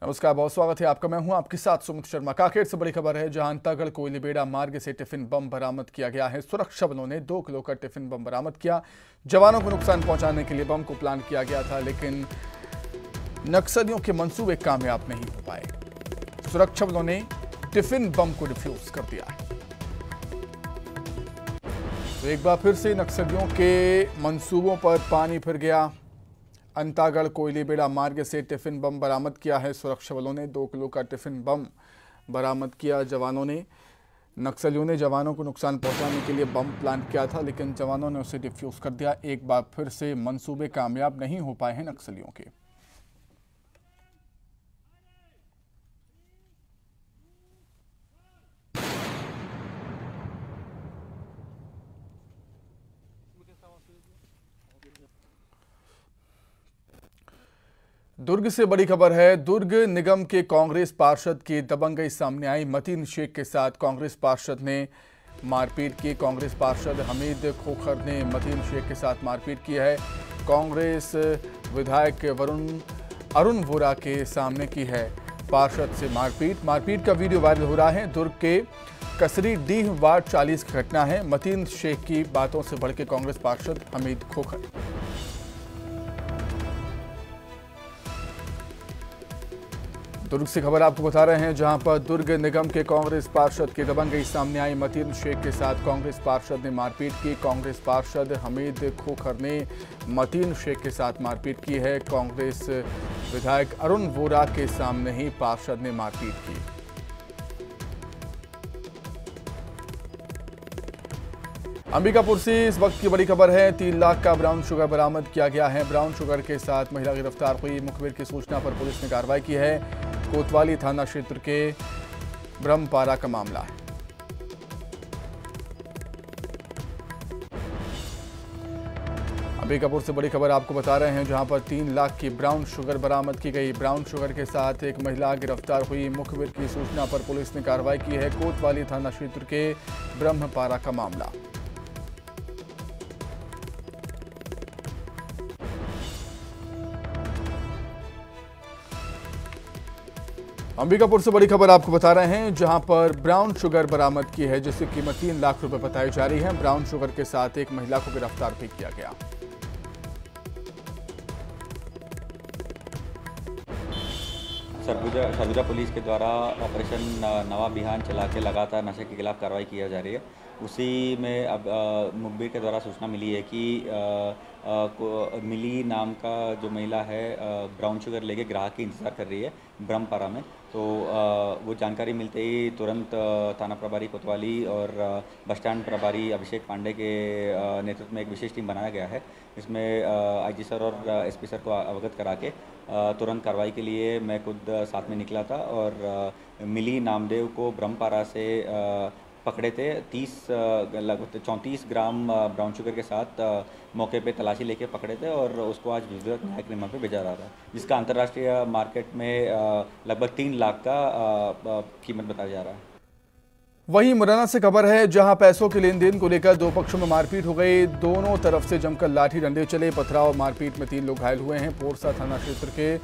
नमस्कार, बहुत स्वागत है आपका। मैं हूं आपके साथ सुमित शर्मा। काकेर से बड़ी खबर है, जहां अंतागढ़ कोयलीबेड़ा मार्ग से टिफिन बम बरामद किया गया है। सुरक्षा बलों ने 2 किलो का टिफिन बम बरामद किया। जवानों को नुकसान पहुंचाने के लिए बम को प्लान किया गया था, लेकिन नक्सलियों के मंसूबे कामयाब नहीं हो पाए। सुरक्षा बलों ने टिफिन बम को डिफ्यूज कर दिया है। तो एक बार फिर से नक्सलियों के मंसूबों पर पानी फिर गया। अंतागढ़ कोयलीबेड़ा मार्ग से टिफिन बम बरामद किया है सुरक्षा बलों ने। 2 किलो का टिफिन बम बरामद किया जवानों ने। नक्सलियों ने जवानों को नुकसान पहुंचाने के लिए बम प्लान किया था, लेकिन जवानों ने उसे डिफ्यूज कर दिया। एक बार फिर से मंसूबे कामयाब नहीं हो पाए हैं नक्सलियों के। दुर्ग से बड़ी खबर है। दुर्ग निगम के कांग्रेस पार्षद की दबंगई सामने आई। मतीन शेख के साथ कांग्रेस पार्षद ने मारपीट की। कांग्रेस पार्षद हमीद खोखर ने मतीन शेख के साथ मारपीट की है। कांग्रेस विधायक अरुण वोरा के सामने की है पार्षद से मारपीट का वीडियो वायरल हो रहा है। दुर्ग के कसरी डीह वार्ड 40 की घटना है। मतीन शेख की बातों से भड़के कांग्रेस पार्षद हमीद खोखर। दुर्ग से खबर आपको बता रहे हैं, जहां पर दुर्ग निगम के कांग्रेस पार्षद की दबंगई सामने आई। मतीन शेख के साथ कांग्रेस पार्षद ने मारपीट की। कांग्रेस पार्षद हमीद खोखर ने मतीन शेख के साथ मारपीट की है। कांग्रेस विधायक अरुण वोरा के सामने ही पार्षद ने मारपीट की। अंबिकापुर से इस वक्त की बड़ी खबर है। 3 लाख का ब्राउन शुगर बरामद किया गया है। ब्राउन शुगर के साथ महिला गिरफ्तार हुई। मुखबिर की सूचना पर पुलिस ने कार्रवाई की है। कोतवाली थाना क्षेत्र के ब्रह्मपारा का मामला है। अंबिकापुर से बड़ी खबर आपको बता रहे हैं, जहां पर 3 लाख की ब्राउन शुगर बरामद की गई। ब्राउन शुगर के साथ एक महिला गिरफ्तार हुई। मुखबिर की सूचना पर पुलिस ने कार्रवाई की है। कोतवाली थाना क्षेत्र के ब्रह्मपारा का मामला। अंबिकापुर से बड़ी खबर आपको बता रहे हैं, जहां पर ब्राउन शुगर बरामद की है, जिसकी कीमत 3 लाख रुपए बताई जा रही है। ब्राउन शुगर के साथ एक महिला को गिरफ्तार भी किया गया। सरगुजा पुलिस के द्वारा ऑपरेशन नवा बिहान चला के लगातार नशे के खिलाफ कार्रवाई की जा रही है। उसी में अब मुखबिर के द्वारा सूचना मिली है कि मिली नाम का जो महिला है ब्राउन शुगर लेके ग्राहक की इंतज़ार कर रही है ब्रह्मपारा में। तो वो जानकारी मिलते ही तुरंत थाना प्रभारी कोतवाली और बस स्टैंड प्रभारी अभिषेक पांडे के नेतृत्व में एक विशेष टीम बनाया गया है। इसमें आईजी सर और एसपी सर को अवगत करा के तुरंत कार्रवाई के लिए मैं खुद साथ में निकला था और मिली नामदेव को ब्रह्मपारा से पकड़े थे। लगभग 34 ग्राम ब्राउन शुगर के साथ मौके पे तलाशी लेके पकड़े थे और उसको आज विजिलेंस न्यायिक रिमांड पे भेजा रहा था, जिसका अंतर्राष्ट्रीय मार्केट में लगभग 3 लाख का कीमत बताया जा रहा है। वहीं मुरैना से खबर है, जहां पैसों के लेन देन को लेकर 2 पक्षों में मारपीट हो गई। दोनों तरफ से जमकर लाठी डंडे चले। पथराव और मारपीट में 3 लोग घायल हुए हैं। पोरसा थाना क्षेत्र के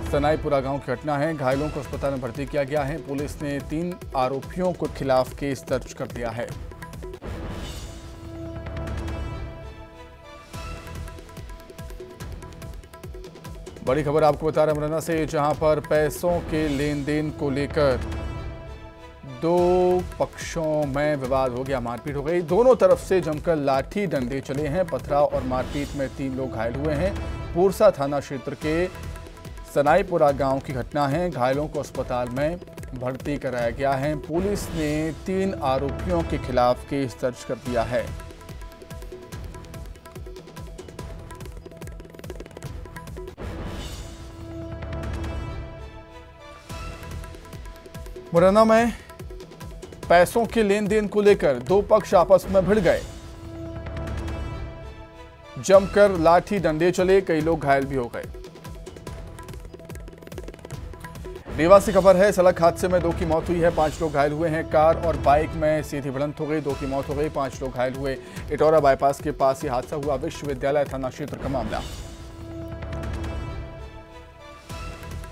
सनाईपुरा गांव की घटना है। घायलों को अस्पताल में भर्ती किया गया है। पुलिस ने 3 आरोपियों के खिलाफ केस दर्ज कर दिया है। बड़ी खबर आपको बता रहे हैं मुरैना से, जहां पर पैसों के लेन देन को लेकर 2 पक्षों में विवाद हो गया, मारपीट हो गई। दोनों तरफ से जमकर लाठी डंडे चले हैं। पथराव और मारपीट में 3 लोग घायल हुए हैं। पोरसा थाना क्षेत्र के सनाईपुरा गांव की घटना है। घायलों को अस्पताल में भर्ती कराया गया है। पुलिस ने 3 आरोपियों के खिलाफ केस दर्ज कर दिया है। मुरैना में पैसों के लेन देन को लेकर 2 पक्ष आपस में भिड़ गए। जमकर लाठी डंडे चले, कई लोग घायल भी हो गए। रीवा से खबर है, सड़क हादसे में 2 की मौत हुई है, 5 लोग घायल हुए हैं। कार और बाइक में सीधी भिड़ंत हो गई, 2 की मौत हो गई, 5 लोग घायल हुए। इटौरा बाईपास के पास ये हादसा हुआ। विश्वविद्यालय थाना क्षेत्र का मामला।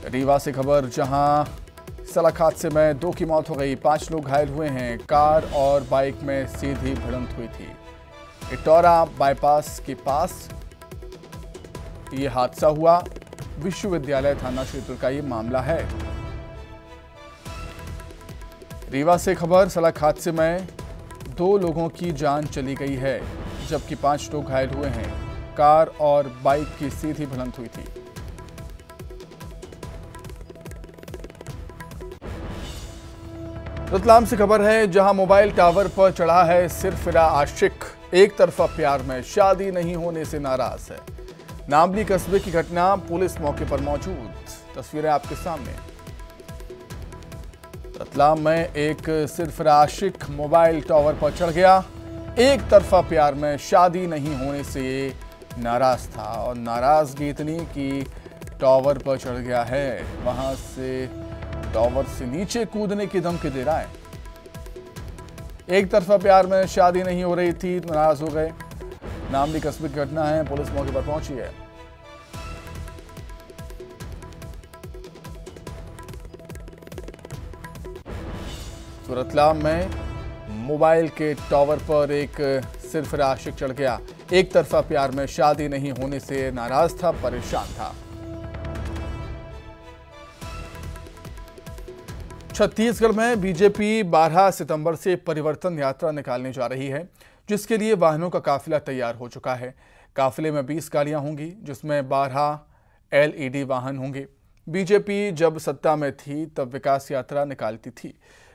रीवा से खबर, जहां सड़क हादसे में 2 की मौत हो गई, 5 लोग घायल हुए हैं। कार और बाइक में सीधी भिड़ंत हुई थी। इटौरा बाईपास के पास ये हादसा हुआ। विश्वविद्यालय थाना क्षेत्र का ये मामला है। रीवा से खबर, सड़क हादसे में 2 लोगों की जान चली गई है, जबकि 5 लोग घायल हुए हैं। कार और बाइक की सीधी भिड़ंत हुई थी। रतलाम से खबर है, जहां मोबाइल टावर पर चढ़ा है सिरफिरा आशिक, एक तरफा प्यार में शादी नहीं होने से नाराज है। नामली कस्बे की घटना, पुलिस मौके पर मौजूद। तस्वीरें आपके सामने। रतलाम में एक सिरफिरा आशिक मोबाइल टावर पर चढ़ गया। एक तरफा प्यार में शादी नहीं होने से नाराज था और नाराजगी इतनी कि टावर पर चढ़ गया है। वहां से टावर से नीचे कूदने की धमकी दे रहा है। एक तरफा प्यार में शादी नहीं हो रही थी, नाराज हो गए। नामली कस्बे की घटना है, पुलिस मौके पर पहुंची है। तो रतलाम में मोबाइल के टावर पर एक सिरफिरा आशिक चढ़ गया। एक तरफा प्यार में शादी नहीं होने से नाराज था, परेशान था। छत्तीसगढ़ में बीजेपी 12 सितंबर से परिवर्तन यात्रा निकालने जा रही है, जिसके लिए वाहनों का काफिला तैयार हो चुका है। काफिले में 20 गाड़ियां होंगी, जिसमें 12 LED वाहन होंगे। बीजेपी जब सत्ता में थी तब विकास यात्रा निकालती थी,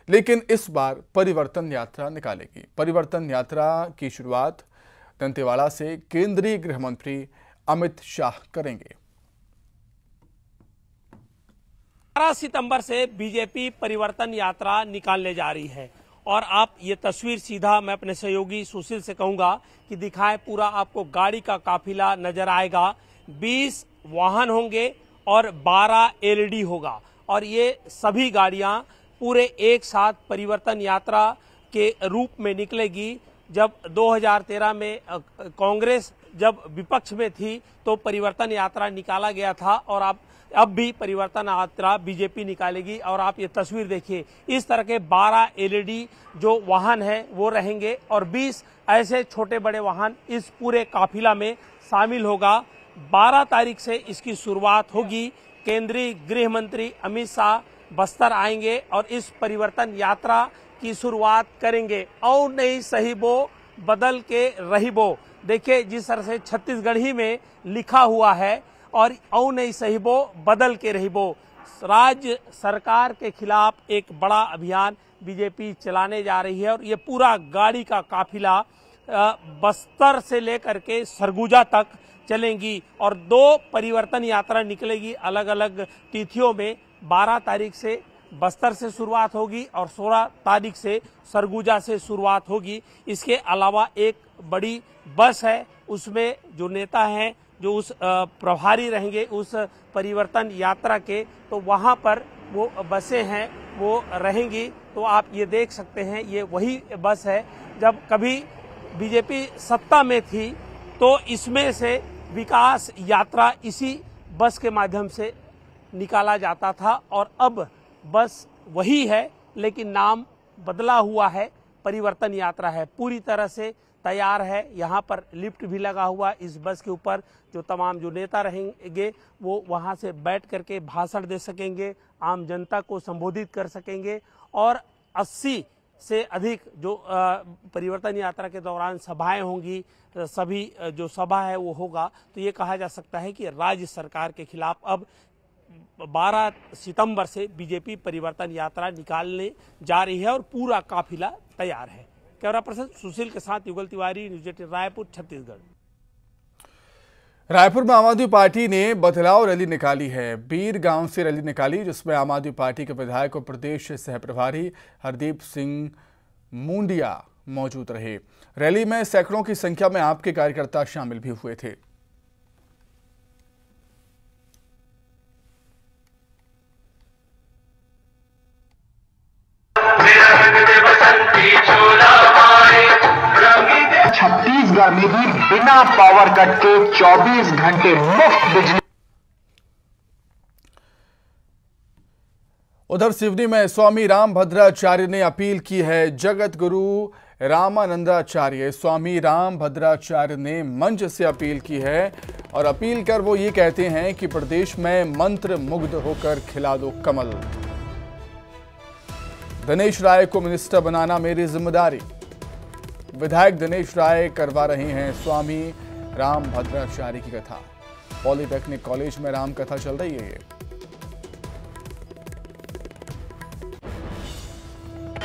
लेकिन इस बार परिवर्तन यात्रा निकालेगी। परिवर्तन यात्रा की शुरुआत दंतेवाड़ा से केंद्रीय गृह मंत्री अमित शाह करेंगे। 12 सितंबर से बीजेपी परिवर्तन यात्रा निकालने जा रही है और आप ये तस्वीर सीधा मैं अपने सहयोगी सुशील से कहूंगा कि दिखाएं। पूरा आपको गाड़ी का काफिला नजर आएगा। 20 वाहन होंगे और 12 LED होगा और ये सभी गाड़ियां पूरे एक साथ परिवर्तन यात्रा के रूप में निकलेगी। जब 2013 में कांग्रेस जब विपक्ष में थी तो परिवर्तन यात्रा निकाला गया था और अब भी परिवर्तन यात्रा बीजेपी निकालेगी। और आप ये तस्वीर देखिए, इस तरह के 12 LED जो वाहन है वो रहेंगे और 20 ऐसे छोटे बड़े वाहन इस पूरे काफिला में शामिल होगा। 12 तारीख से इसकी शुरुआत होगी। केंद्रीय गृह मंत्री अमित शाह बस्तर आएंगे और इस परिवर्तन यात्रा की शुरुआत करेंगे। और नहीं सहीबो बदल के रहीबो, देखिए जिस तरह से छत्तीसगढ़ी में लिखा हुआ है, और औ नहीं सहीबो बदल के रहीबो। राज्य सरकार के खिलाफ एक बड़ा अभियान बीजेपी चलाने जा रही है और ये पूरा गाड़ी का काफिला बस्तर से लेकर के सरगुजा तक चलेंगी और 2 परिवर्तन यात्रा निकलेगी अलग अलग तिथियों में। 12 तारीख से बस्तर से शुरुआत होगी और 16 तारीख से सरगुजा से शुरुआत होगी। इसके अलावा एक बड़ी बस है, उसमें जो नेता हैं, जो उस प्रभारी रहेंगे उस परिवर्तन यात्रा के, तो वहां पर वो बसें हैं वो रहेंगी। तो आप ये देख सकते हैं, ये वही बस है। जब कभी बीजेपी सत्ता में थी तो इसमें से विकास यात्रा इसी बस के माध्यम से निकाला जाता था और अब बस वही है लेकिन नाम बदला हुआ है, परिवर्तन यात्रा है। पूरी तरह से तैयार है। यहाँ पर लिफ्ट भी लगा हुआ इस बस के ऊपर। जो तमाम जो नेता रहेंगे वो वहाँ से बैठ करके भाषण दे सकेंगे, आम जनता को संबोधित कर सकेंगे और 80 से अधिक जो परिवर्तन यात्रा के दौरान सभाएं होंगी, सभी जो सभा है वो होगा। तो ये कहा जा सकता है कि राज्य सरकार के खिलाफ अब 12 सितंबर से बीजेपी परिवर्तन यात्रा निकालने जा रही है और पूरा काफिला तैयार है। कैमरा पर्सन सुशील के साथ युगल तिवारी, न्यूज़ 18 रायपुर, छत्तीसगढ़। रायपुर में आम आदमी पार्टी ने बदलाव रैली निकाली है। बीर गांव से रैली निकाली, जिसमें आम आदमी पार्टी के विधायक और प्रदेश सह प्रभारी हरदीप सिंह मुंडिया मौजूद रहे। रैली में सैकड़ों की संख्या में आपके कार्यकर्ता शामिल भी हुए थे। छत्तीसगढ़ में भी बिना पावर कट के 24 घंटे मुफ्त बिजली। उधर सिवनी में स्वामी रामभद्राचार्य ने अपील की है। जगत गुरु रामानंदाचार्य स्वामी रामभद्राचार्य ने मंच से अपील की है और अपील कर वो ये कहते हैं कि प्रदेश में मंत्र मुग्ध होकर खिला दो कमल। दिनेश राय को मिनिस्टर बनाना मेरी जिम्मेदारी। विधायक दिनेश राय करवा रहे हैं स्वामी रामभद्राचार्य की कथा। पॉलिटेक्निक कॉलेज में राम कथा चल रही है।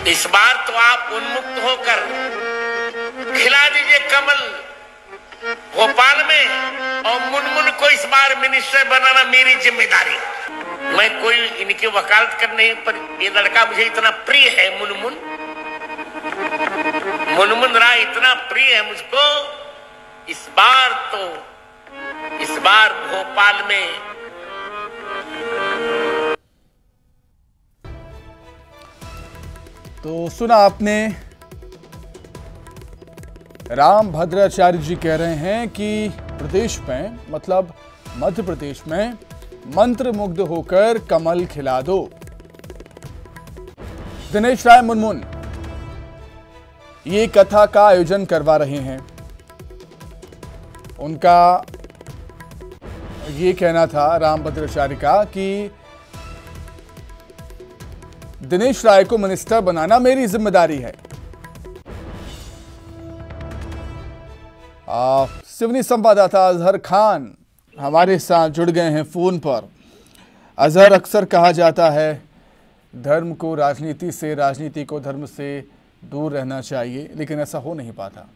इस बार तो आप उन्मुक्त होकर खिला दीजिए कमल भोपाल में, और मुनमुन को इस बार मिनिस्टर बनाना मेरी जिम्मेदारी। मैं कोई इनकी वकालत कर नहीं, पर ये लड़का मुझे इतना प्रिय है। मुनमुन राय इतना प्रिय है मुझको। इस बार भोपाल में तो सुना आपने, रामभद्राचार्य जी कह रहे हैं कि प्रदेश में, मतलब मध्य प्रदेश में मंत्र मुग्ध होकर कमल खिला दो। दिनेश राय मुनमुन ये कथा का आयोजन करवा रहे हैं। उनका ये कहना था रामभद्राचार्य का कि दिनेश राय को मिनिस्टर बनाना मेरी जिम्मेदारी है। सिवनी संवाददाता अजहर खान हमारे साथ जुड़ गए हैं फोन पर। अजहर, अक्सर कहा जाता है धर्म को राजनीति से, राजनीति को धर्म से दूर रहना चाहिए, लेकिन ऐसा हो नहीं पाता।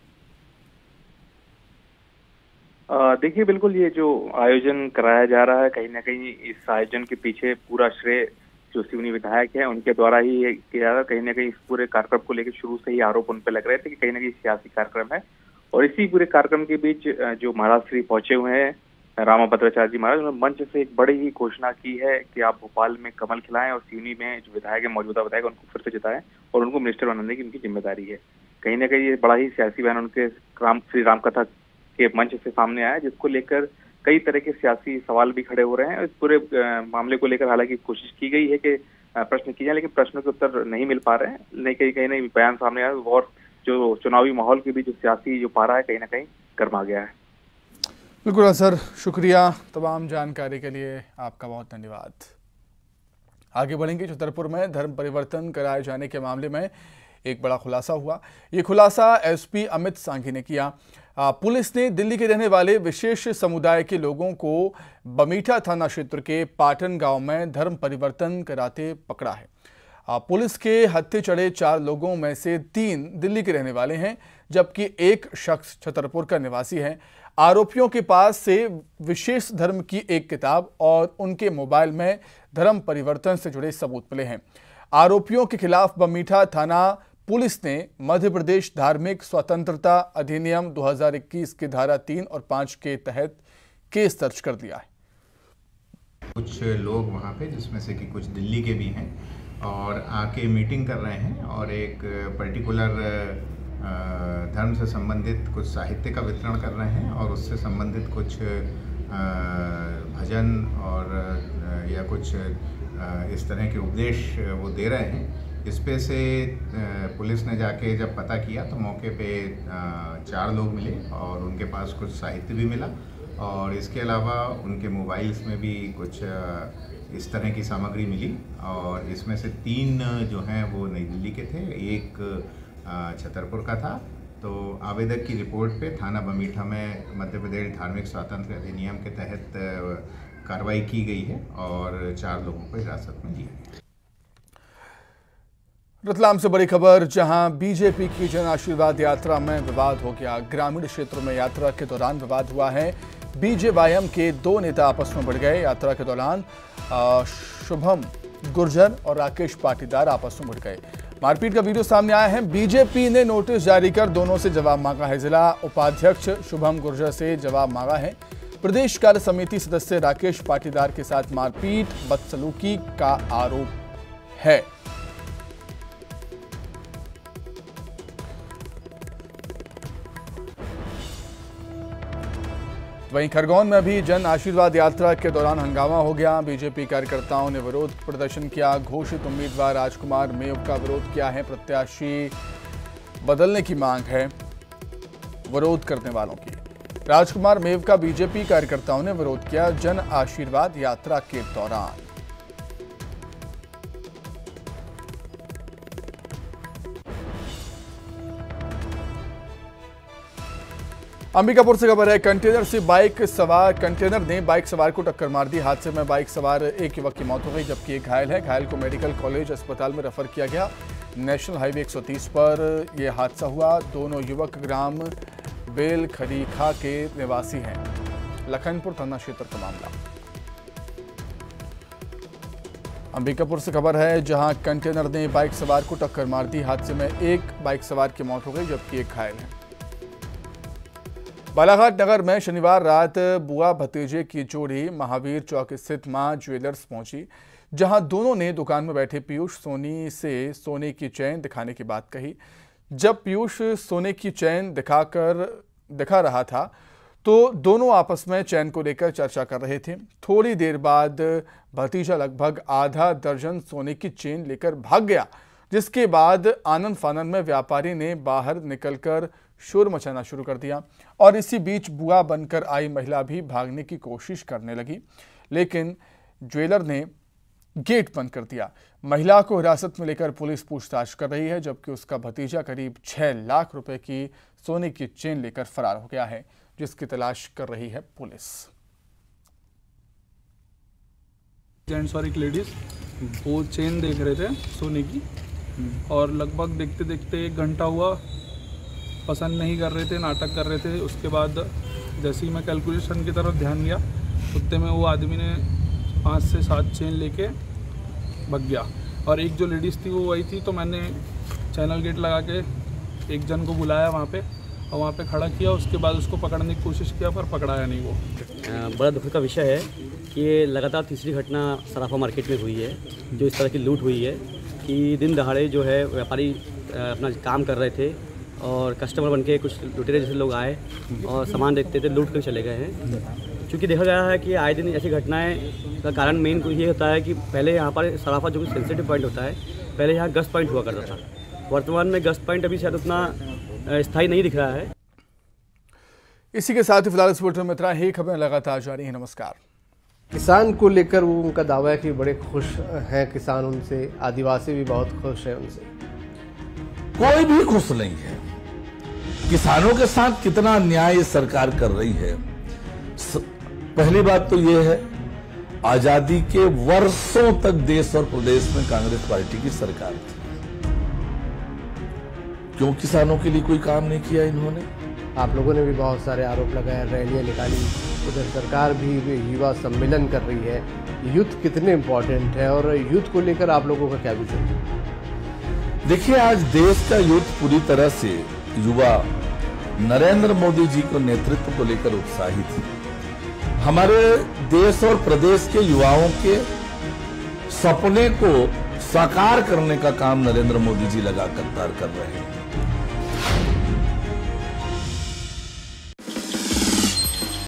देखिए, बिल्कुल ये जो आयोजन कराया जा रहा है, कहीं ना कहीं इस आयोजन के पीछे पूरा श्रेय जो सिवनी विधायक है उनके द्वारा ही किया जा रहा है। कहीं ना कहीं इस पूरे कार्यक्रम को लेकर शुरू से ही आरोप उन पर लग रहे थे कि कहीं ना कहीं सियासी कार्यक्रम है। और इसी पूरे कार्यक्रम के बीच जो महाराज श्री पहुंचे हुए हैं रामभद्राचार्य जी महाराज, उन्होंने मंच से एक बड़ी ही घोषणा की है कि आप भोपाल में कमल खिलाएं और सिवनी में जो विधायक है, मौजूदा विधायक, उनको फिर से जिताएं और उनको मिनिस्टर बनाने की उनकी जिम्मेदारी है। कहीं ना कहीं ये बड़ा ही सियासी बयान उनके श्री राम कथा के मंच से सामने आया, जिसको लेकर कई तरह के सियासी सवाल भी खड़े हो रहे हैं। इस पूरे मामले को लेकर हालांकि कोशिश की गई है कि प्रश्न किए जाए, लेकिन प्रश्नों के उत्तर नहीं मिल पा रहे हैं। नहीं कहीं नहीं बयान सामने आया और जो चुनावी माहौल के भी जो सियासी जो पारा है कहीं ना कहीं गर्मा गया है। बिल्कुल अजहर, शुक्रिया तमाम जानकारी के लिए, आपका बहुत धन्यवाद। आगे बढ़ेंगे। छतरपुर में धर्म परिवर्तन कराए जाने के मामले में एक बड़ा खुलासा हुआ। ये खुलासा एसपी अमित सांघी ने किया। पुलिस ने दिल्ली के रहने वाले विशेष समुदाय के लोगों को बमीठा थाना क्षेत्र के पाटन गांव में धर्म परिवर्तन कराते पकड़ा है। पुलिस के हत्थे चढ़े 4 लोगों में से 3 दिल्ली के रहने वाले हैं, जबकि एक शख्स छतरपुर का निवासी है। आरोपियों के पास से विशेष धर्म की एक किताब और उनके मोबाइल में धर्म परिवर्तन से जुड़े सबूत मिले हैं। आरोपियों के खिलाफ बमीठा थाना पुलिस ने मध्य प्रदेश धार्मिक स्वतंत्रता अधिनियम 2021 की धारा 3 और 5 के तहत केस दर्ज कर दिया है। कुछ लोग वहाँ पे, जिसमें से कि कुछ दिल्ली के भी हैं, और आके मीटिंग कर रहे हैं और एक पर्टिकुलर धर्म से संबंधित कुछ साहित्य का वितरण कर रहे हैं और उससे संबंधित कुछ भजन और या कुछ इस तरह के उपदेश वो दे रहे हैं। इस पे से पुलिस ने जाके जब पता किया तो मौके पे 4 लोग मिले और उनके पास कुछ साहित्य भी मिला, और इसके अलावा उनके मोबाइल्स में भी कुछ इस तरह की सामग्री मिली। और इसमें से 3 जो हैं वो नई दिल्ली के थे, एक छतरपुर का था। तो आवेदक की रिपोर्ट पे थाना बमीठा में मध्य प्रदेश धार्मिक स्वातंत्र अधिनियम के तहत कार्रवाई की गई है और 4 लोगों को हिरासत में लिया गया। रतलाम से बड़ी खबर, जहां बीजेपी की जन आशीर्वाद यात्रा में विवाद हो गया। ग्रामीण क्षेत्रों में यात्रा के दौरान विवाद हुआ है। बीजेवाईएम के 2 नेता आपस में भिड़ गए। यात्रा के दौरान शुभम गुर्जर और राकेश पाटीदार आपस में भिड़ गए। मारपीट का वीडियो सामने आया है। बीजेपी ने नोटिस जारी कर दोनों से जवाब मांगा है। जिला उपाध्यक्ष शुभम गुर्जर से जवाब मांगा है। प्रदेश कार्य समिति सदस्य राकेश पाटीदार के साथ मारपीट, बदसलूकी का आरोप है। वहीं खरगोन में भी जन आशीर्वाद यात्रा के दौरान हंगामा हो गया। बीजेपी कार्यकर्ताओं ने विरोध प्रदर्शन किया। घोषित उम्मीदवार राजकुमार मेव का विरोध किया है। प्रत्याशी बदलने की मांग है विरोध करने वालों की। राजकुमार मेव का बीजेपी कार्यकर्ताओं ने विरोध किया जन आशीर्वाद यात्रा के दौरान। अंबिकापुर से खबर है, कंटेनर ने बाइक सवार को टक्कर मार दी। हादसे में बाइक सवार एक युवक की मौत हो गई जबकि एक घायल है। घायल को मेडिकल कॉलेज अस्पताल में रेफर किया गया। नेशनल हाईवे 130 पर यह हादसा हुआ। दोनों युवक ग्राम बेल खरीखा के निवासी हैं। लखनपुर थाना क्षेत्र का मामला। अंबिकापुर से खबर है, जहां कंटेनर ने बाइक सवार को टक्कर मार दी। हादसे में एक बाइक सवार की मौत हो गई जबकि एक घायल है। बालाघाट नगर में शनिवार रात बुआ भतीजे की जोड़ी महावीर चौक स्थित मां ज्वेलर्स पहुंची, जहां दोनों ने दुकान में बैठे पीयूष सोनी से सोने की चेन दिखाने की बात कही। जब पीयूष सोने की चेन दिखा रहा था तो दोनों आपस में चैन को लेकर चर्चा कर रहे थे। थोड़ी देर बाद भतीजा लगभग आधा दर्जन सोने की चेन लेकर भाग गया, जिसके बाद आनन फानन में व्यापारी ने बाहर निकलकर शोर मचाना शुरू कर दिया और इसी बीच बुआ बनकर आई महिला भी भागने की कोशिश करने लगी, लेकिन ज्वेलर ने गेट बंद कर दिया। महिला को हिरासत में लेकर पुलिस पूछताछ कर रही है, जबकि उसका भतीजा करीब 6 लाख रुपए की सोने की चेन लेकर फरार हो गया है, जिसकी तलाश कर रही है पुलिस। जेंट्स और एक लेडीज वो चेन देख रहे थे सोने की और लगभग देखते देखते 1 घंटा हुआ, पसंद नहीं कर रहे थे, नाटक कर रहे थे। उसके बाद जैसे ही मैं कैलकुलेशन की तरफ ध्यान दिया उतने में वो आदमी ने 5 से 7 चेन लेके भाग गया और एक जो लेडीज़ थी वो वही थी। तो मैंने चैनल गेट लगा के एक जन को बुलाया वहाँ पे और वहाँ पे खड़ा किया। उसके बाद उसको पकड़ने की कोशिश किया पर पकड़ाया नहीं वो। बड़ा दुख का विषय है कि ये लगातार तीसरी घटना सराफा मार्केट में हुई है जो इस तरह की लूट हुई है कि दिन दहाड़े जो है व्यापारी अपना काम कर रहे थे और कस्टमर बनके कुछ लुटेरे जैसे लोग आए और सामान देखते थे, लूट कर चले गए हैं। क्योंकि देखा गया है कि आए दिन ऐसी घटनाएं का कारण मेन ये होता है कि पहले यहाँ पर सराफा जो सेंसिटिव पॉइंट होता है, पहले यहाँ गश्त पॉइंट हुआ करता था। वर्तमान में गश्त पॉइंट अभी शायद उतना स्थायी नहीं दिख रहा है। इसी के साथ ही फिलहाल इस बुलेटिन में इतना ही। खबरें लगातार जारी हैं। नमस्कार। किसान को लेकर वो उनका दावा है कि बड़े खुश हैं किसान उनसे, आदिवासी भी बहुत खुश है उनसे। कोई भी खुश नहीं है। किसानों के साथ कितना अन्याय ये सरकार कर रही है। पहली बात तो ये है, आजादी के वर्षों तक देश और प्रदेश में कांग्रेस पार्टी की सरकार थी। क्यों किसानों के लिए कोई काम नहीं किया इन्होंने? आप लोगों ने भी बहुत सारे आरोप लगाए, रैलियां निकाली, उधर सरकार भी युवा सम्मेलन कर रही है। यूथ कितने इम्पोर्टेंट है और यूथ को लेकर आप लोगों का क्या विजन है? देखिए, आज देश का यूथ पूरी तरह से युवा नरेंद्र मोदी जी को नेतृत्व को लेकर उत्साहित है। हमारे देश और प्रदेश के युवाओं के सपने को साकार करने का काम नरेंद्र मोदी जी लगातार कर रहे हैं।